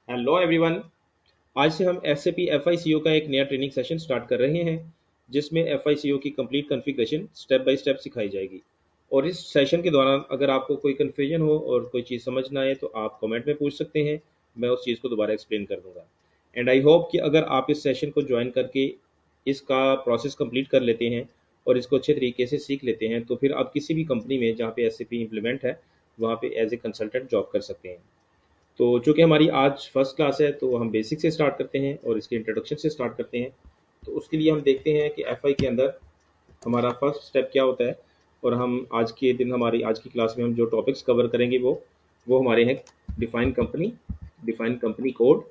Hello everyone. आज से हम SAP FICO का एक नया ट्रेनिंग सेशन स्टार्ट कर रहे हैं जिसमें FICO की complete configuration step by step सिखाई जाएगी। और इस सेशन के दौरान अगर आपको कोई कन्फ्यूजन हो और कोई चीज़ समझ ना आए तो आप कमेंट में पूछ सकते हैं। मैं उस चीज़ को दोबारा एक्सप्लेन कर दूंगा। एंड आई होप कि अगर आप इस सेशन को ज्वाइन करके इसका प्रोसेस कंप्लीट कर लेते हैं और इसको अच्छे तरीके से सीख लेते हैं तो फिर आप किसी भी कंपनी में जहाँ पे SAP इम्प्लीमेंट है वहाँ पे एज ए कंसल्टेंट जॉब कर सकते हैं। तो चूंकि हमारी आज फर्स्ट क्लास है तो हम बेसिक से स्टार्ट करते हैं और इसके इंट्रोडक्शन से स्टार्ट करते हैं। तो उसके लिए हम देखते हैं कि FI के अंदर हमारा फर्स्ट स्टेप क्या होता है। और हम आज के दिन हमारी आज की क्लास में हम जो टॉपिक्स कवर करेंगे वो हमारे हैं define company code,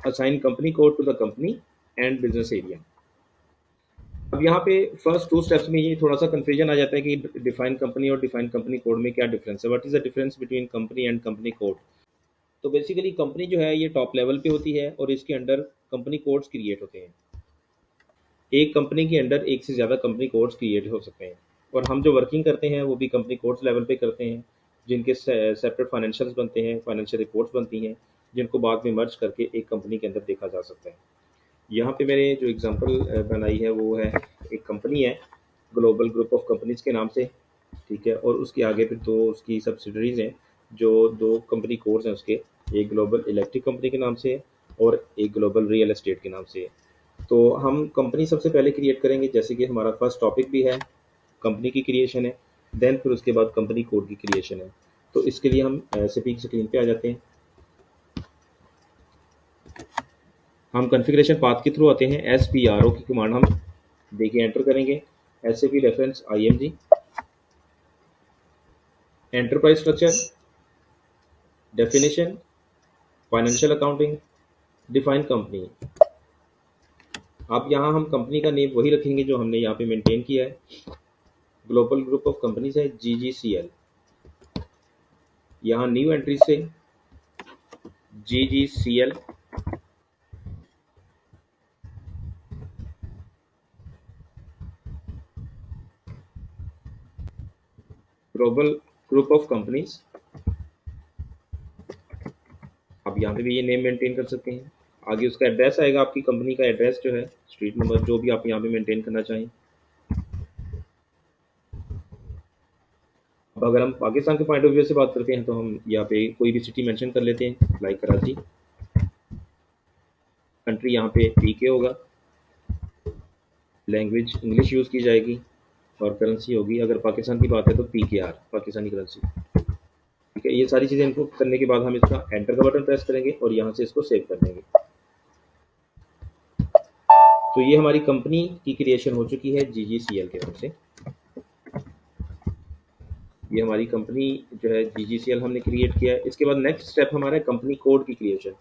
assign company code to the company and business area. अब यहाँ पे फर्स्ट टू स्टेप्स में ये थोड़ा सा कंफ्यूजन आ जाता है कि डिफाइन कंपनी और डिफाइन कंपनी कोड में क्या डिफरेंस है, what is the difference between company and company code. तो बेसिकली कंपनी जो है ये टॉप लेवल पे होती है और इसके अंडर कंपनी कोड्स क्रिएट होते हैं। एक कंपनी के अंडर एक से ज़्यादा कंपनी कोड्स क्रिएट हो सकते हैं। और हम जो वर्किंग करते हैं वो भी कंपनी कोड्स लेवल पे करते हैं, जिनके सेपरेट फाइनेंशियल्स बनते हैं, फाइनेंशियल रिपोर्ट्स बनती हैं, जिनको बाद में मर्ज करके एक कंपनी के अंदर देखा जा सकता है। यहाँ पे मैंने जो एग्जांपल बनाई है वो है, एक कंपनी है ग्लोबल ग्रुप ऑफ कंपनीज के नाम से, ठीक है। और उसके आगे फिर दो उसकी सब्सिडरीज हैं, जो दो कंपनी कोड्स हैं उसके, एक ग्लोबल इलेक्ट्रिक कंपनी के नाम से है और एक ग्लोबल रियल एस्टेट के नाम से है। तो हम कंपनी सबसे पहले क्रिएट करेंगे, जैसे कि हमारा फर्स्ट टॉपिक भी है, कंपनी की क्रिएशन है। देन फिर उसके बाद कंपनी कोड की क्रिएशन है। तो इसके लिए हम SAP की स्क्रीन पे आ जाते हैं। हम कॉन्फ़िगरेशन पाथ के थ्रू आते हैं। SPRO की कमांड हम देखिए एंटर करेंगे। SAP reference IMG, enterprise structure, definition, financial accounting, define company. अब यहाँ हम कंपनी का नेम वही रखेंगे जो हमने यहाँ पे मेंटेन किया है। ग्लोबल ग्रुप ऑफ कंपनीज है GGCL। यहाँ न्यू एंट्री से GGCL global group of companies. आप यहाँ पे भी ये नेम मेंटेन कर सकते हैं। आगे उसका एड्रेस आएगा, आपकी कंपनी का एड्रेस जो है, स्ट्रीट नंबर, जो भी आप यहाँ पे मेंटेन करना चाहें। अब अगर हम पाकिस्तान के पॉइंट ऑफ व्यू से बात करते हैं तो हम यहाँ पे कोई भी सिटी मेंशन कर लेते हैं, लाइक कराची। कंट्री यहाँ पे PK होगा, लैंग्वेज इंग्लिश यूज़ की जाएगी और करेंसी होगी, अगर पाकिस्तान की बात है तो PKR, पाकिस्तानी करेंसी। ठीक है, ये सारी चीज़ें इनपुट करने के बाद हम इसका एंटर का बटन प्रेस करेंगे और यहाँ से इसको सेव कर देंगे। तो ये हमारी कंपनी की क्रिएशन हो चुकी है GGCL के नाम से। ये हमारी कंपनी जो है GGCL हमने क्रिएट किया है। इसके बाद नेक्स्ट स्टेप हमारा है कंपनी कोड की क्रिएशन।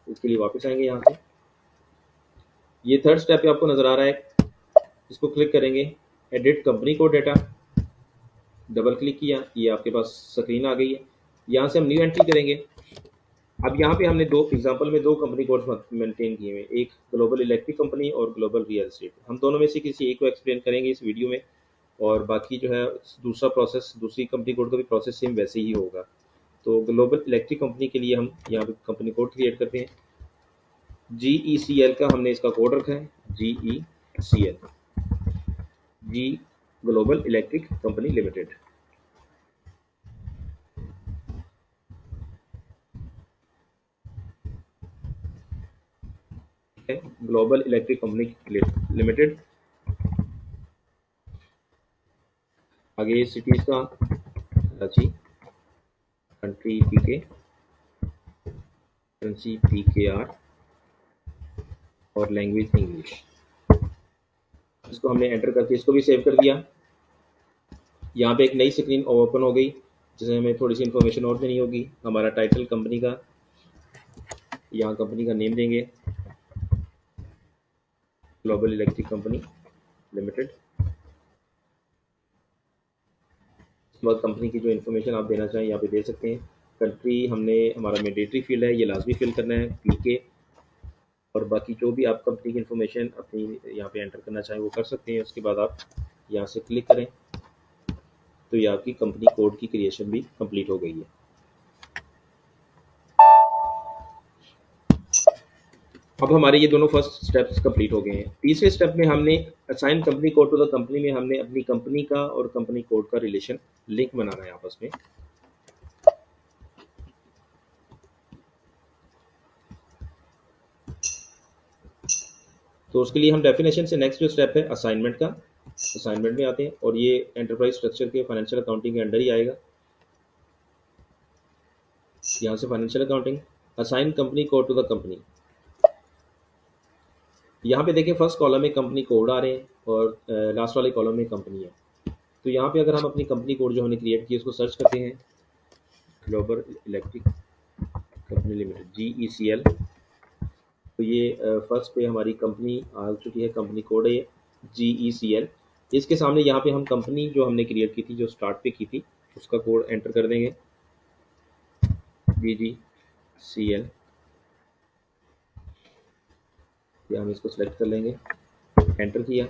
इसके लिए वापस आएंगे यहाँ से। ये थर्ड स्टेप आपको नजर आ रहा है, इसको क्लिक करेंगे, edit company code data, double click किया, ये आपके पास स्क्रीन आ गई है। यहाँ से हम न्यू एंट्री करेंगे। अब यहाँ पे हमने दो एग्जांपल में दो कंपनी कोड्स मेंटेन किए हुए, एक ग्लोबल इलेक्ट्रिक कंपनी और ग्लोबल रियल एस्टेट। हम दोनों में से किसी एक को एक्सप्लेन करेंगे इस वीडियो में, और बाकी जो है दूसरा प्रोसेस, दूसरी कंपनी कोड का भी प्रोसेस सेम वैसे ही होगा। तो ग्लोबल इलेक्ट्रिक कंपनी के लिए हम यहाँ पे कंपनी कोड क्रिएट करते हैं। GECL का हमने इसका कोड रखा है, GECL, जी ग्लोबल इलेक्ट्रिक कंपनी लिमिटेड। है ग्लोबल इलेक्ट्रिक कंपनी लिमिटेड। आगे सिटीज का Karachi, country PK, currency PKR और लैंग्वेज इंग्लिश। इसको हमने एंटर करके इसको भी सेव कर दिया। यहाँ पे एक नई स्क्रीन ओपन हो गई जिसमें हमें थोड़ी सी इन्फॉर्मेशन और देनी होगी। हमारा टाइटल कंपनी का, यहाँ कंपनी का नेम देंगे, ग्लोबल इलेक्ट्रिक कंपनी लिमिटेड। उसके बाद कंपनी की जो इन्फॉर्मेशन आप देना चाहें यहाँ पे दे सकते हैं। कंट्री हमने, हमारा मैंडेटरी फील्ड है, ये लाजमी फिल करना है, PK। और बाकी जो भी आप कंपनी की इन्फॉर्मेशन अपनी यहाँ पे एंटर करना चाहें वो कर सकते हैं। उसके बाद आप यहाँ से क्लिक करें तो ये आपकी कंपनी कोड की क्रिएशन भी कंप्लीट हो गई है। अब हमारे ये दोनों फर्स्ट स्टेप्स कंप्लीट हो गए हैं। तीसरे स्टेप में हमने assign company code to the company में हमने अपनी कंपनी का और कंपनी कोड का रिलेशन लिंक बनाना है आपस में। तो उसके लिए हम डेफिनेशन से नेक्स्ट जो स्टेप है असाइनमेंट का, असाइनमेंट में आते हैं और ये एंटरप्राइज स्ट्रक्चर के फाइनेंशियल अकाउंटिंग के अंडर ही आएगा। यहाँ से financial accounting, assign company code to the company. यहाँ पे देखिए फर्स्ट कॉलम में कंपनी कोड आ रहे हैं और लास्ट वाले कॉलम में कंपनी है। तो यहाँ पे अगर हम अपनी कंपनी कोड जो हमने क्रिएट की उसको सर्च करते हैं, global electric company limited GECL, तो ये फर्स्ट पे हमारी कंपनी आ चुकी है, कंपनी कोड है ये GECL। इसके सामने यहाँ पे हम कंपनी जो हमने क्रिएट की थी, जो स्टार्ट पे की थी, उसका कोड एंटर कर देंगे GECL। हम इसको सेलेक्ट कर लेंगे, एंटर किया।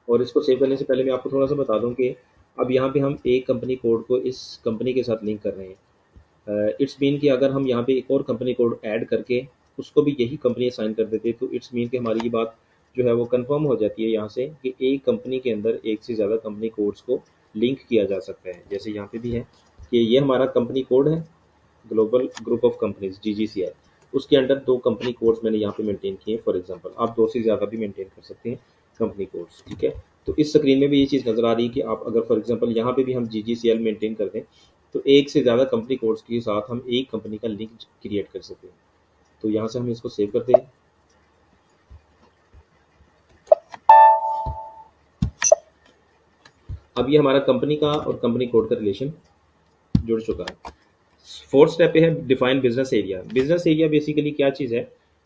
और इसको सेव करने से पहले मैं आपको थोड़ा सा बता दूं कि अब यहाँ पे हम एक कंपनी कोड को इस कंपनी के साथ लिंक कर रहे हैं। इट्स मीन कि अगर हम यहाँ पे एक और कंपनी कोड ऐड करके उसको भी यही कंपनी असाइन कर देते तो इट्स मीन कि हमारी ये बात जो है वो कंफर्म हो जाती है यहाँ से कि एक कंपनी के अंदर एक से ज़्यादा कंपनी कोड्स को लिंक किया जा सकता है। जैसे यहाँ पे भी है कि ये हमारा कंपनी कोड है, global group of companies GGCI, उसके अंडर दो कंपनी कोड्स मैंने यहाँ पे मेंटेन किए। फॉर एग्जांपल आप दो से ज़्यादा भी मेंटेन कर सकते हैं कंपनी कोड्स, ठीक है। तो इस स्क्रीन में भी ये चीज़ नज़र आ रही है कि आप अगर फॉर एग्जांपल यहाँ पे भी हम GGCL मेंटेन कर दें तो एक से ज़्यादा कंपनी कोड्स के साथ हम एक कंपनी का लिंक क्रिएट कर सकते हैं। तो यहाँ से हम इसको सेव करते हैं। अब ये हमारा कंपनी का और कंपनी कोड का रिलेशन जुड़ चुका है। फोर्थ स्टेप पे है define business area. Business area basically क्या चीज़ है?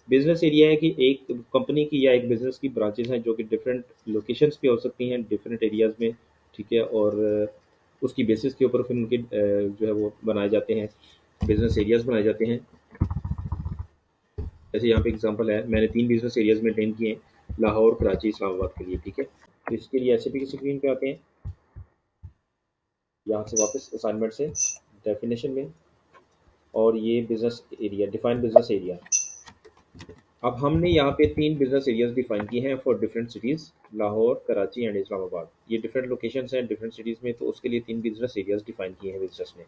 बिजनेस एरिया है कि एक कंपनी की या एक बिजनेस की ब्रांचेस हैं जो कि डिफरेंट लोकेशंस पे हो सकती हैं, डिफरेंट एरियाज में, ठीक है। और उसकी बेसिस के ऊपर फिर उनके जो है वो बनाए जाते हैं, बिजनेस एरियाज बनाए जाते हैं। जैसे यहाँ पे एग्जांपल है, मैंने 3 बिजनेस एरियाज मेंटेन किए हैं, लाहौर, कराची, इस्लामाबाद के लिए, ठीक है। तो इसके लिए एसएपी की स्क्रीन पे आते हैं, यहाँ से वापस असाइनमेंट से डेफिनेशन में, और ये business area, define business area. अब हमने यहाँ पे 3 बिजनेस एरियाज डिफाइन किए हैं for different cities, Lahore, Karachi and Islamabad. ये डिफरेंट लोकेशंस हैं डिफरेंट सिटीज़ में, तो उसके लिए 3 बिजनेस एरियाज डिफाइन किए हैं बिजनेस ने।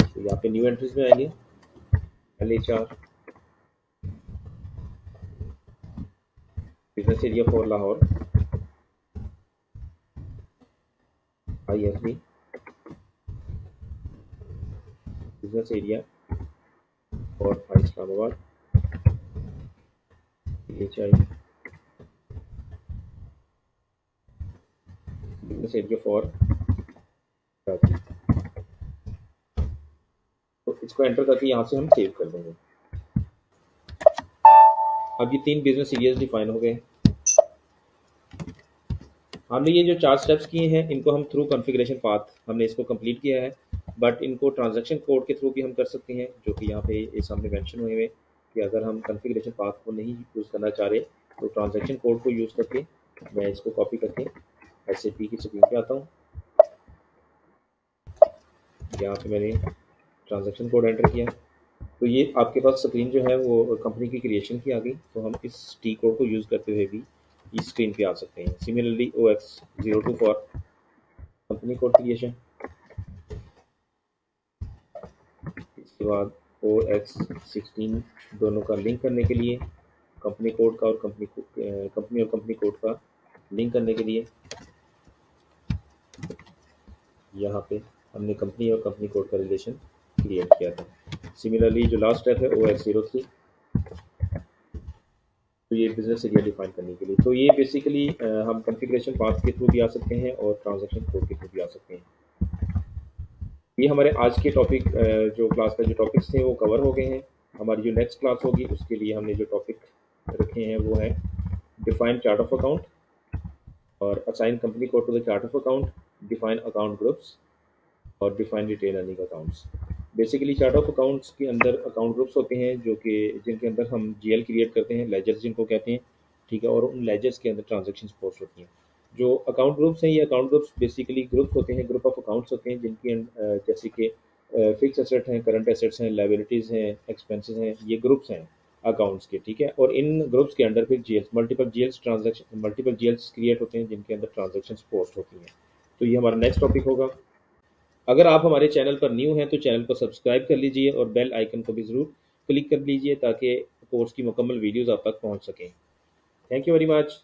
तो यहाँ पे न्यू एंट्रीज में आएंगे, LHR business area for Lahore, ISB business area for Islamabad, HI business area for Karachi. तो इसको एंटर करके यहाँ से हम सेव कर देंगे। अब ये 3 बिजनेस एरियाज डिफाइन हो गए। हमने ये जो 4 स्टेप्स किए हैं इनको हम थ्रू कॉन्फ़िगरेशन पाथ हमने इसको कंप्लीट किया है, बट इनको ट्रांजैक्शन कोड के थ्रू भी हम कर सकते हैं, जो कि यहाँ पे ये सामने मेंशन हुए हैं कि अगर हम कॉन्फ़िगरेशन पाथ को नहीं यूज़ करना चाह रहे तो ट्रांजैक्शन कोड को यूज़ करके मैं इसको कॉपी करके SAP की स्क्रीन पे आता हूँ। यहाँ पे मैंने ट्रांजैक्शन कोड एंटर किया, तो ये आपके पास स्क्रीन जो है वो कंपनी की क्रिएशन की आ गई। तो हम इस टी कोड को यूज़ करते हुए भी इस स्क्रीन पे आ सकते हैं। Similarly OX02 for company code creation, इसके बाद OX16 दोनों का लिंक करने के लिए, कंपनी कोड का और कंपनी और कंपनी कोड का लिंक करने के लिए यहाँ पे हमने कंपनी और कंपनी कोड का रिलेशन क्रिएट किया था। सिमिलरली जो लास्ट स्टेप है OX03, तो ये बिजनेस एरिया डिफाइन करने के लिए। तो ये बेसिकली हम कॉन्फ़िगरेशन पाथ के थ्रू भी आ सकते हैं और ट्रांजैक्शन कोड के थ्रू भी आ सकते हैं। ये हमारे आज के टॉपिक, जो क्लास का जो टॉपिक्स थे वो कवर हो गए हैं। हमारी जो नेक्स्ट क्लास होगी उसके लिए हमने जो टॉपिक रखे हैं वो है डिफाइन चार्ट ऑफ अकाउंट और assign company code to the chart of account, define account groups और define retain earning accounts. Basically chart of accounts के अंदर अकाउंट ग्रुप्स होते हैं जो कि जिनके अंदर हम GL क्रिएट करते हैं, लेजर्स जिनको कहते हैं, ठीक है। और उन लेजर्स के अंदर ट्रांजैक्शंस पोस्ट होती हैं। जो अकाउंट ग्रुप्स हैं, ये अकाउंट ग्रुप्स बेसिकली ग्रुप होते हैं, ग्रुप ऑफ अकाउंट्स होते हैं जिनकी जैसे कि फिक्स एसेट हैं, करंट एसेट्स हैं, लाइबिलिटीज़ हैं, एक्सपेंसेस हैं, ये ग्रुप्स हैं। अकाउंट्स के, ठीक है। और इन ग्रुप्स के अंडर फिर जीएल्स, मल्टीपल जीएल्स क्रिएट होते हैं जिनके अंदर ट्रांजेक्शन्स पोस्ट होती हैं। तो ये हमारा नेक्स्ट टॉपिक होगा। अगर आप हमारे चैनल पर न्यू हैं तो चैनल को सब्सक्राइब कर लीजिए और बेल आइकन को भी ज़रूर क्लिक कर लीजिए ताकि कोर्स की मुकम्मल वीडियोज़ आप तक पहुंच सकें। Thank you very much.